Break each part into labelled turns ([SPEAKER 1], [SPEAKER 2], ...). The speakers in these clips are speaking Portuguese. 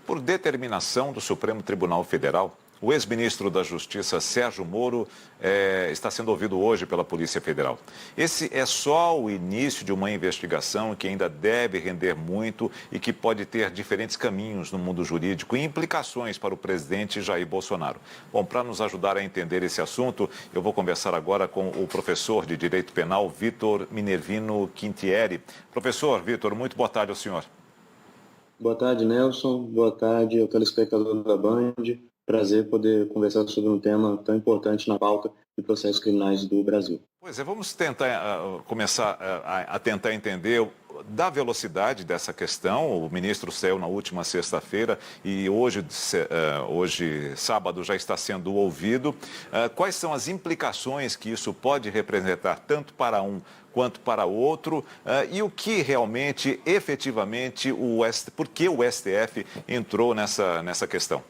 [SPEAKER 1] Por determinação do Supremo Tribunal Federal, o ex-ministro da Justiça, Sérgio Moro, está sendo ouvido hoje pela Polícia Federal. Esse é só o início de uma investigação que ainda deve render muito e que pode ter diferentes caminhos no mundo jurídico e implicações para o presidente Jair Bolsonaro. Bom, para nos ajudar a entender esse assunto, eu vou conversar agora com o professor de Direito Penal, Vitor Minervino Quintieri. Professor Vitor, muito boa tarde ao senhor.
[SPEAKER 2] Boa tarde, Nelson. Boa tarde ao telespectador da Band. Prazer poder conversar sobre um tema tão importante na pauta de processos criminais do Brasil.
[SPEAKER 1] Pois é, vamos tentar começar a tentar entender da velocidade dessa questão. O ministro saiu na última sexta-feira e hoje, sábado, já está sendo ouvido. Quais são as implicações que isso pode representar tanto para um quanto para outro, e o que realmente, efetivamente, por que o STF entrou nessa questão?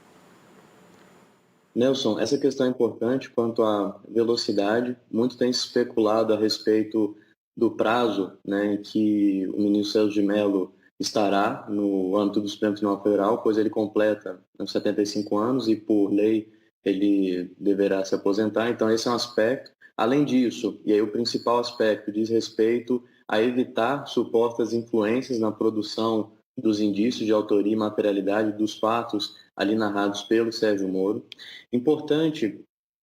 [SPEAKER 2] Nelson, essa questão é importante quanto à velocidade. Muito tem se especulado a respeito do prazo, né, em que o ministro Celso de Mello estará no âmbito do Supremo Tribunal Federal, pois ele completa 75 anos e, por lei, ele deverá se aposentar. Então, esse é um aspecto. Além disso, e aí o principal aspecto diz respeito a evitar supostas influências na produção dos indícios de autoria e materialidade dos fatos ali narrados pelo Sérgio Moro. Importante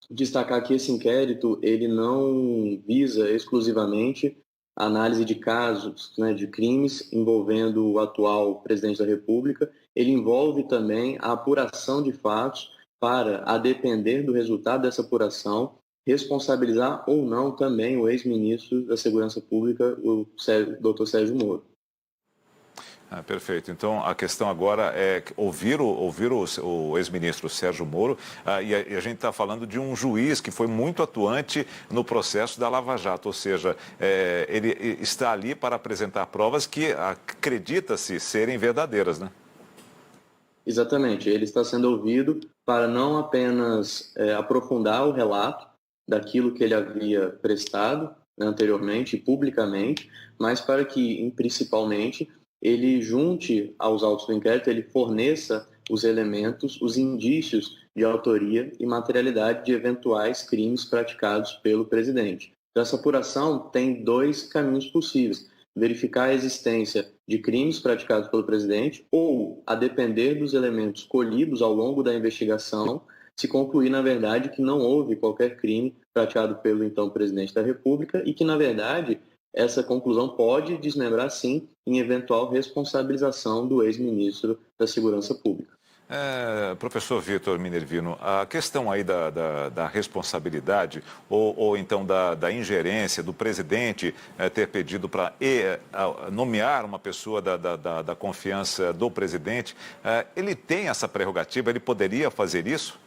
[SPEAKER 2] destacar que esse inquérito ele não visa exclusivamente a análise de casos, né, de crimes envolvendo o atual presidente da República. Ele envolve também a apuração de fatos para, a depender do resultado dessa apuração, responsabilizar ou não também o ex-ministro da Segurança Pública, o Dr. Sérgio Moro.
[SPEAKER 1] Perfeito. Então, a questão agora é ouvir o ex-ministro Sérgio Moro, e a gente está falando de um juiz que foi muito atuante no processo da Lava Jato, ou seja, ele está ali para apresentar provas que acredita-se serem verdadeiras, né?
[SPEAKER 2] Exatamente. Ele está sendo ouvido para não apenas aprofundar o relato daquilo que ele havia prestado, né, anteriormente e publicamente, mas para que, principalmente, ele junte aos autos do inquérito, ele forneça os elementos, os indícios de autoria e materialidade de eventuais crimes praticados pelo presidente. Então, essa apuração tem dois caminhos possíveis: verificar a existência de crimes praticados pelo presidente ou, a depender dos elementos colhidos ao longo da investigação, se concluir, na verdade, que não houve qualquer crime praticado pelo então presidente da República e que, na verdade, essa conclusão pode desmembrar, sim, em eventual responsabilização do ex-ministro da Segurança Pública.
[SPEAKER 1] Professor Vitor Minervino, a questão aí da responsabilidade ou então da ingerência do presidente ter pedido para nomear uma pessoa da confiança do presidente, ele tem essa prerrogativa, ele poderia fazer isso?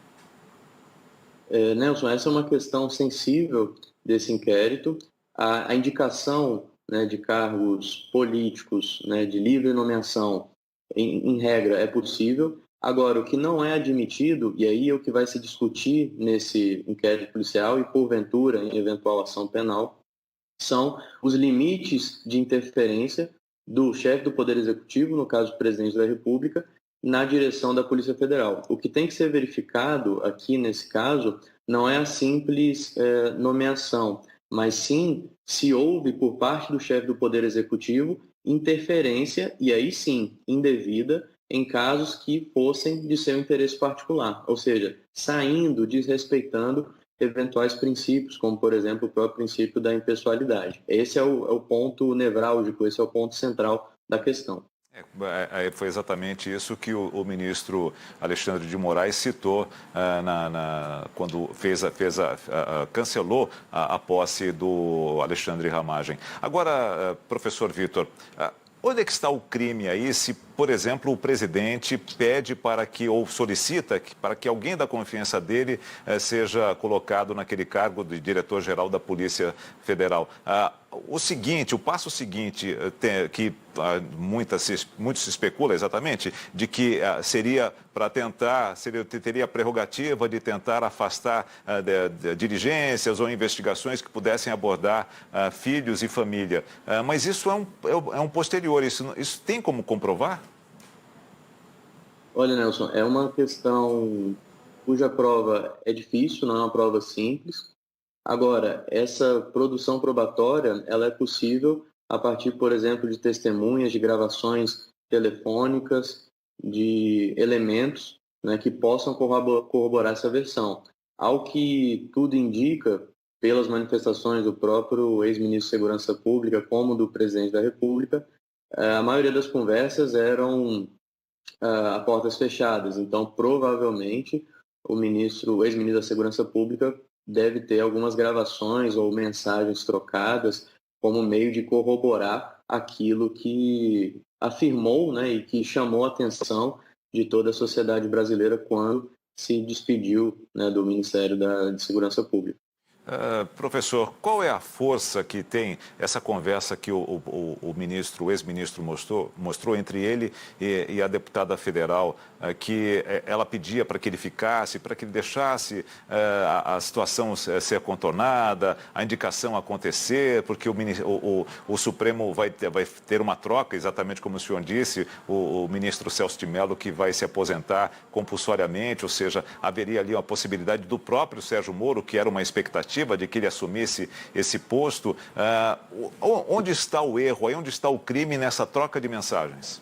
[SPEAKER 2] Nelson, essa é uma questão sensível desse inquérito. A indicação, né, de cargos políticos, né, de livre nomeação, em regra, é possível. Agora, o que não é admitido, e aí é o que vai se discutir nesse inquérito policial e, porventura, em eventual ação penal, são os limites de interferência do chefe do Poder Executivo, no caso o presidente da República, na direção da Polícia Federal. O que tem que ser verificado aqui nesse caso não é a simples nomeação, mas sim se houve por parte do chefe do Poder Executivo interferência, e aí sim, indevida, em casos que fossem de seu interesse particular, ou seja, saindo, desrespeitando eventuais princípios, como, por exemplo, o próprio princípio da impessoalidade. Esse é o ponto nevrálgico, esse é o ponto central da questão.
[SPEAKER 1] Foi exatamente isso que o ministro Alexandre de Moraes citou quando cancelou a posse do Alexandre Ramagem. Agora, professor Vitor, onde é que está o crime aí se, por exemplo, o presidente pede ou solicita para que alguém da confiança dele seja colocado naquele cargo de diretor-geral da Polícia Federal? O passo seguinte, que muito se especula exatamente, de que seria para teria a prerrogativa de tentar afastar diligências ou investigações que pudessem abordar filhos e família. Mas isso é um posterior, isso tem como comprovar?
[SPEAKER 2] Olha, Nelson, é uma questão cuja prova é difícil, não é uma prova simples. Agora, essa produção probatória, ela é possível a partir, por exemplo, de testemunhas, de gravações telefônicas, de elementos, né, que possam corroborar essa versão. Ao que tudo indica, pelas manifestações do próprio ex-ministro de Segurança Pública, como do presidente da República, a maioria das conversas eram a portas fechadas. Então, provavelmente, o ex-ministro da Segurança Pública deve ter algumas gravações ou mensagens trocadas como meio de corroborar aquilo que afirmou, né, e que chamou a atenção de toda a sociedade brasileira quando se despediu, né, do Ministério de Segurança Pública.
[SPEAKER 1] Professor, qual é a força que tem essa conversa que o ministro, o ex-ministro mostrou entre ele e a deputada federal, que ela pedia para que ele ficasse, para que ele deixasse a situação ser contornada, a indicação acontecer, porque o Supremo vai ter uma troca, exatamente como o senhor disse, o ministro Celso de Mello que vai se aposentar compulsoriamente, ou seja, haveria ali uma possibilidade do próprio Sérgio Moro, que era uma expectativa, de que ele assumisse esse posto. Onde está o erro, aí onde está o crime nessa troca de mensagens?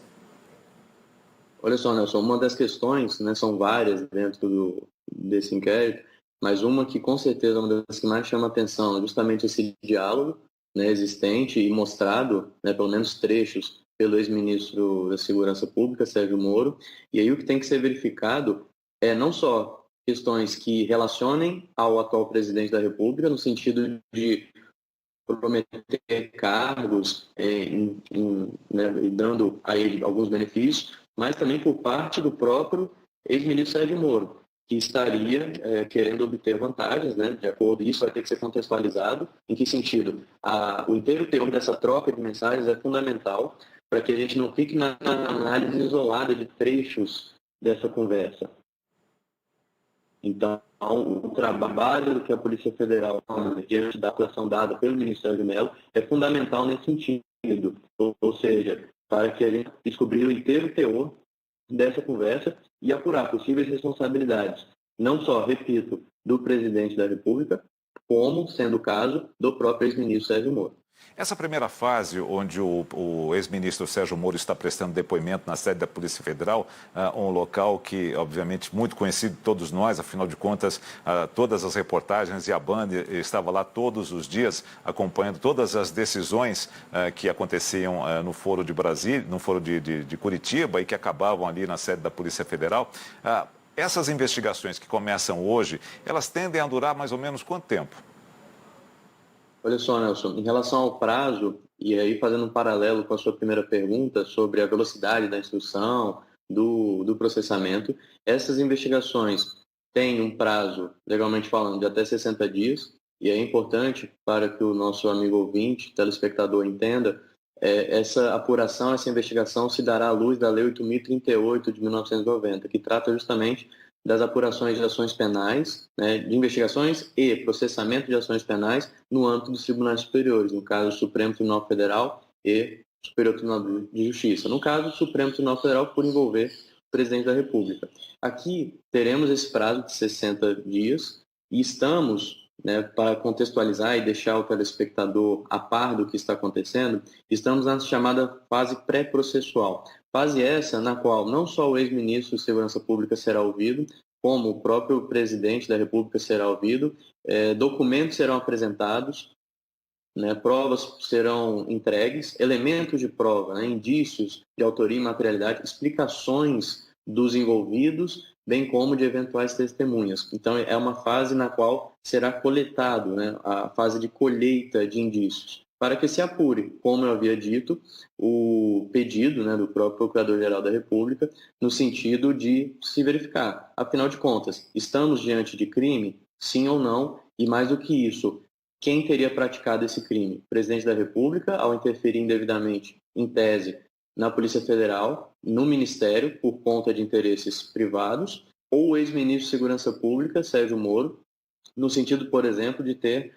[SPEAKER 2] Olha só, Nelson, uma das questões, né, são várias dentro desse inquérito, mas uma que com certeza é uma das que mais chama atenção é justamente esse diálogo, né, existente e mostrado, né, pelo menos trechos, pelo ex-ministro da Segurança Pública, Sérgio Moro. E aí o que tem que ser verificado é não só questões que relacionem ao atual presidente da República, no sentido de prometer cargos, né, e dando a ele alguns benefícios, mas também por parte do próprio ex-ministro Sérgio Moro, que estaria querendo obter vantagens, né, de acordo, isso vai ter que ser contextualizado. Em que sentido? O inteiro teor dessa troca de mensagens é fundamental para que a gente não fique na análise isolada de trechos dessa conversa. Então, o trabalho que a Polícia Federal, diante da atuação dada pelo Ministério de Mello, é fundamental nesse sentido. Ou seja, para que a gente descobrir o inteiro teor dessa conversa e apurar possíveis responsabilidades, não só, repito, do presidente da República, como, sendo o caso, do próprio ex-ministro Sérgio Moro.
[SPEAKER 1] Essa primeira fase, onde o ex-ministro Sérgio Moro está prestando depoimento na sede da Polícia Federal, um local que, obviamente, muito conhecido de todos nós, afinal de contas, todas as reportagens e a Band estava lá todos os dias acompanhando todas as decisões que aconteciam no Foro de Brasília, no Foro de Curitiba e que acabavam ali na sede da Polícia Federal. Essas investigações que começam hoje, elas tendem a durar mais ou menos quanto tempo?
[SPEAKER 2] Olha só, Nelson, em relação ao prazo, e aí fazendo um paralelo com a sua primeira pergunta sobre a velocidade da instrução, do processamento, essas investigações têm um prazo, legalmente falando, de até 60 dias, e é importante para que o nosso amigo ouvinte, telespectador, entenda, essa apuração, essa investigação se dará à luz da Lei 8.038 de 1990, que trata justamente das apurações de ações penais, né, de investigações e processamento de ações penais no âmbito dos tribunais superiores, no caso, o Supremo Tribunal Federal e o Superior Tribunal de Justiça. No caso, o Supremo Tribunal Federal, por envolver o presidente da República. Aqui teremos esse prazo de 60 dias e estamos, né, para contextualizar e deixar o telespectador a par do que está acontecendo, estamos na chamada fase pré-processual. Fase essa na qual não só o ex-ministro de Segurança Pública será ouvido, como o próprio presidente da República será ouvido, documentos serão apresentados, né, provas serão entregues, elementos de prova, né, indícios de autoria e materialidade, explicações dos envolvidos, bem como de eventuais testemunhas. Então, é uma fase na qual será coletado, né, a fase de colheita de indícios, para que se apure, como eu havia dito, o pedido, né, do próprio Procurador-Geral da República, no sentido de se verificar. Afinal de contas, estamos diante de crime? Sim ou não? E mais do que isso, quem teria praticado esse crime? O presidente da República, ao interferir indevidamente, em tese, na Polícia Federal, no Ministério, por conta de interesses privados, ou o ex-ministro de Segurança Pública, Sérgio Moro, no sentido, por exemplo, de ter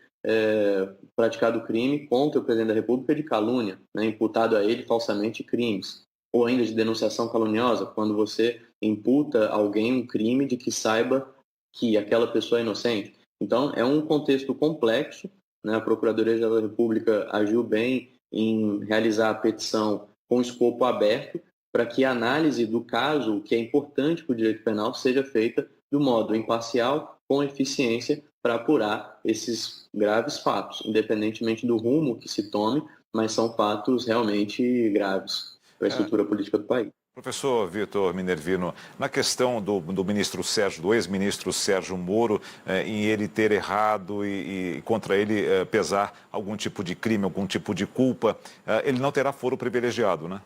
[SPEAKER 2] praticado crime contra o presidente da República de calúnia, né, imputado a ele falsamente crimes, ou ainda de denunciação caluniosa, quando você imputa a alguém um crime de que saiba que aquela pessoa é inocente. Então, é um contexto complexo, né? A Procuradoria-Geral da República agiu bem em realizar a petição com escopo aberto para que a análise do caso, que é importante para o direito penal, seja feita do modo imparcial, com eficiência, para apurar esses graves fatos, independentemente do rumo que se tome, mas são fatos realmente graves para a estrutura política do país.
[SPEAKER 1] Professor Vitor Minervino, na questão do ministro Sérgio, do ex-ministro Sérgio Moro, em ele ter errado e contra ele pesar algum tipo de crime, algum tipo de culpa, ele não terá foro privilegiado, né?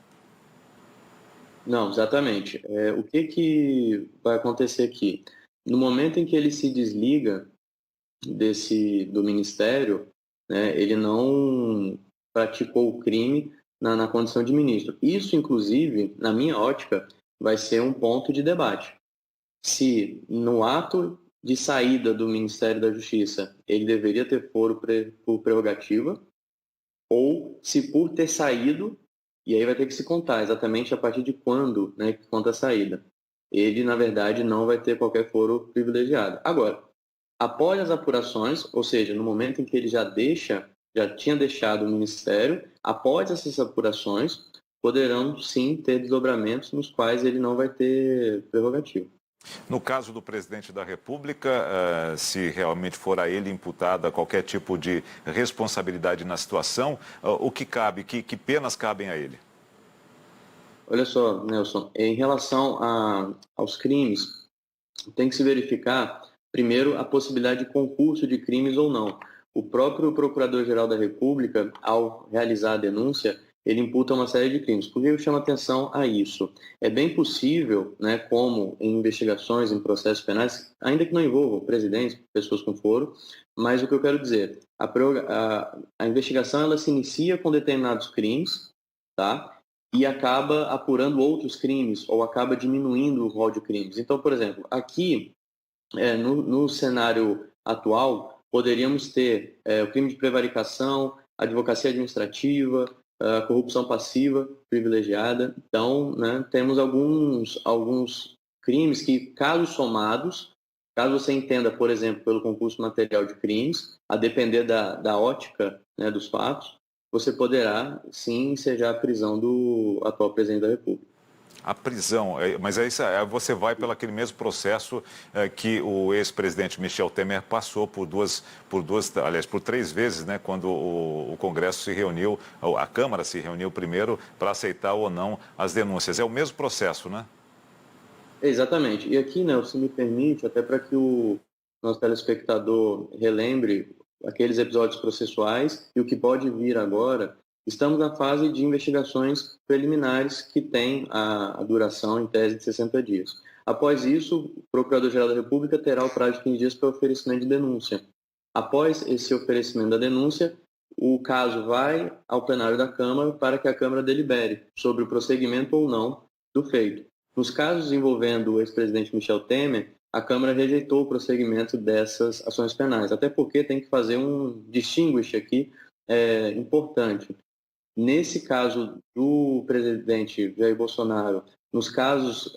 [SPEAKER 2] Não, exatamente. O que vai acontecer aqui? No momento em que ele se desliga do ministério, né, ele não praticou o crime na condição de ministro. Isso, inclusive, na minha ótica, vai ser um ponto de debate. Se no ato de saída do Ministério da Justiça ele deveria ter foro por prerrogativa, ou se por ter saído, e aí vai ter que se contar exatamente a partir de quando, né, que conta a saída. Ele, na verdade, não vai ter qualquer foro privilegiado. Agora, após as apurações, ou seja, no momento em que ele já tinha deixado o Ministério, após essas apurações, poderão sim ter desdobramentos nos quais ele não vai ter prerrogativa.
[SPEAKER 1] No caso do presidente da República, se realmente for a ele imputada qualquer tipo de responsabilidade na situação, o que cabe, que penas cabem a ele?
[SPEAKER 2] Olha só, Nelson, em relação aos crimes, tem que se verificar, primeiro, a possibilidade de concurso de crimes ou não. O próprio Procurador-Geral da República, ao realizar a denúncia, ele imputa uma série de crimes. Por que eu chamo atenção a isso? É bem possível, né, como em investigações, em processos penais, ainda que não envolvam presidentes, pessoas com foro, mas o que eu quero dizer, a investigação ela se inicia com determinados crimes, tá? E acaba apurando outros crimes, ou acaba diminuindo o rol de crimes. Então, por exemplo, aqui, no cenário atual, poderíamos ter o crime de prevaricação, advocacia administrativa, a corrupção passiva privilegiada. Então, né, temos alguns crimes que, caso somados, caso você entenda, por exemplo, pelo concurso material de crimes, a depender da ótica, né, dos fatos, você poderá, sim, ensejar a prisão do atual presidente da República.
[SPEAKER 1] A prisão, mas aí você vai pelo aquele mesmo processo que o ex-presidente Michel Temer passou por três vezes, né, quando o Congresso se reuniu, a Câmara se reuniu primeiro para aceitar ou não as denúncias. É o mesmo processo, né?
[SPEAKER 2] Exatamente. E aqui, Nelson, se me permite, até para que o nosso telespectador relembre aqueles episódios processuais e o que pode vir agora, estamos na fase de investigações preliminares que tem a duração em tese de 60 dias. Após isso, o Procurador-Geral da República terá o prazo de 15 dias para oferecimento de denúncia. Após esse oferecimento da denúncia, o caso vai ao plenário da Câmara para que a Câmara delibere sobre o prosseguimento ou não do feito. Nos casos envolvendo o ex-presidente Michel Temer, a Câmara rejeitou o prosseguimento dessas ações penais, até porque tem que fazer um distinguish aqui importante. Nesse caso do presidente Jair Bolsonaro, nos casos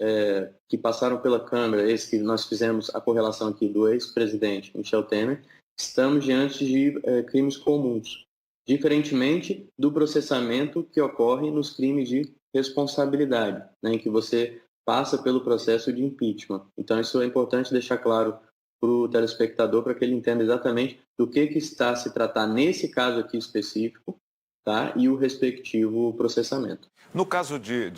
[SPEAKER 2] que passaram pela Câmara, esse que nós fizemos a correlação aqui do ex-presidente Michel Temer, estamos diante de crimes comuns, diferentemente do processamento que ocorre nos crimes de responsabilidade, né, em que você passa pelo processo de impeachment. Então, isso é importante deixar claro para o telespectador, para que ele entenda exatamente do que está a se tratar nesse caso aqui específico, tá? E o respectivo processamento.
[SPEAKER 1] No caso de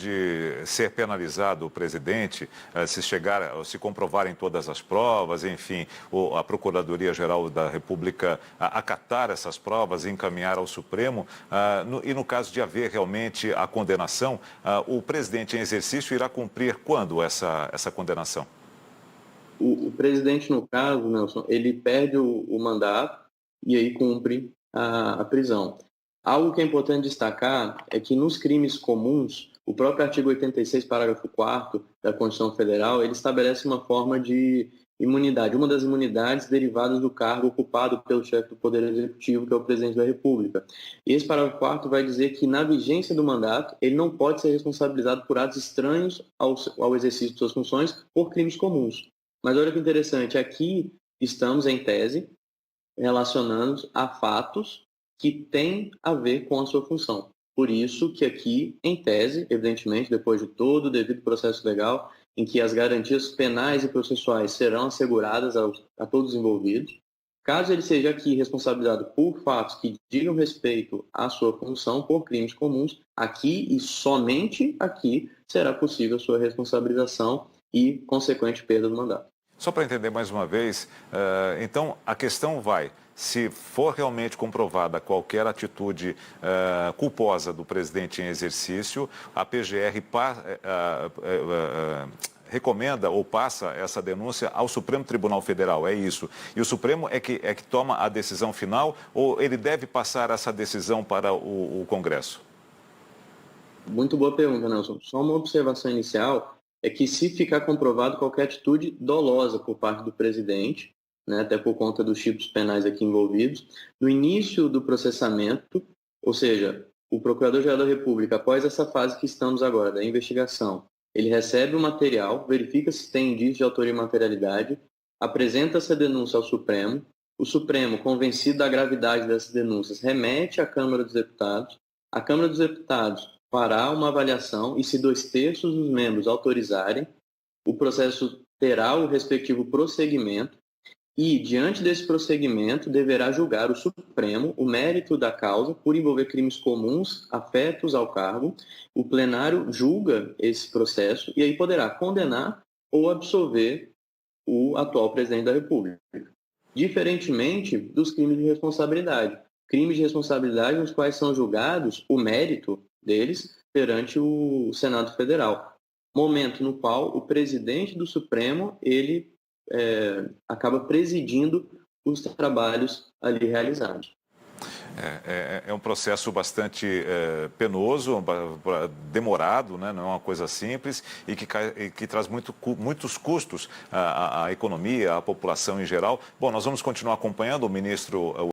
[SPEAKER 1] ser penalizado o presidente, se comprovarem todas as provas, enfim, a Procuradoria-Geral da República acatar essas provas e encaminhar ao Supremo, e no caso de haver realmente a condenação, o presidente em exercício irá cumprir quando essa condenação?
[SPEAKER 2] O presidente, no caso, Nelson, ele perde o mandato e aí cumpre a prisão. Algo que é importante destacar é que nos crimes comuns, o próprio artigo 86, parágrafo 4º da Constituição Federal, ele estabelece uma forma de imunidade, uma das imunidades derivadas do cargo ocupado pelo chefe do Poder Executivo, que é o presidente da República. E esse parágrafo 4º vai dizer que, na vigência do mandato, ele não pode ser responsabilizado por atos estranhos ao exercício de suas funções por crimes comuns. Mas olha que interessante, aqui estamos, em tese, relacionando a fatos que têm a ver com a sua função. Por isso que aqui, em tese, evidentemente, depois de todo o devido processo legal, em que as garantias penais e processuais serão asseguradas a todos os envolvidos, caso ele seja aqui responsabilizado por fatos que digam respeito à sua função por crimes comuns, aqui e somente aqui será possível a sua responsabilização e consequente perda do mandato.
[SPEAKER 1] Só para entender mais uma vez, então a questão vai, se for realmente comprovada qualquer atitude culposa do presidente em exercício, a PGR recomenda ou passa essa denúncia ao Supremo Tribunal Federal, é isso. E o Supremo é que toma a decisão final ou ele deve passar essa decisão para o Congresso?
[SPEAKER 2] Muito boa pergunta, Nelson. Só uma observação inicial é que se ficar comprovado qualquer atitude dolosa por parte do presidente, né, até por conta dos tipos penais aqui envolvidos, no início do processamento, ou seja, o Procurador-Geral da República, após essa fase que estamos agora, da investigação, ele recebe o material, verifica se tem indício de autoria e materialidade, apresenta essa denúncia ao Supremo, o Supremo, convencido da gravidade dessas denúncias, remete à Câmara dos Deputados, a Câmara dos Deputados fará uma avaliação e, se 2/3 dos membros autorizarem, o processo terá o respectivo prosseguimento e, diante desse prosseguimento, deverá julgar o Supremo o mérito da causa por envolver crimes comuns afetos ao cargo. O plenário julga esse processo e aí poderá condenar ou absolver o atual presidente da República. Diferentemente dos crimes de responsabilidade. Crimes de responsabilidade nos quais são julgados o mérito deles perante o Senado Federal. Momento no qual o presidente do Supremo, ele acaba presidindo os trabalhos ali realizados.
[SPEAKER 1] É um processo bastante penoso, demorado, né? Não é uma coisa simples e que traz muitos custos à economia, à população em geral. Bom, nós vamos continuar acompanhando o ministro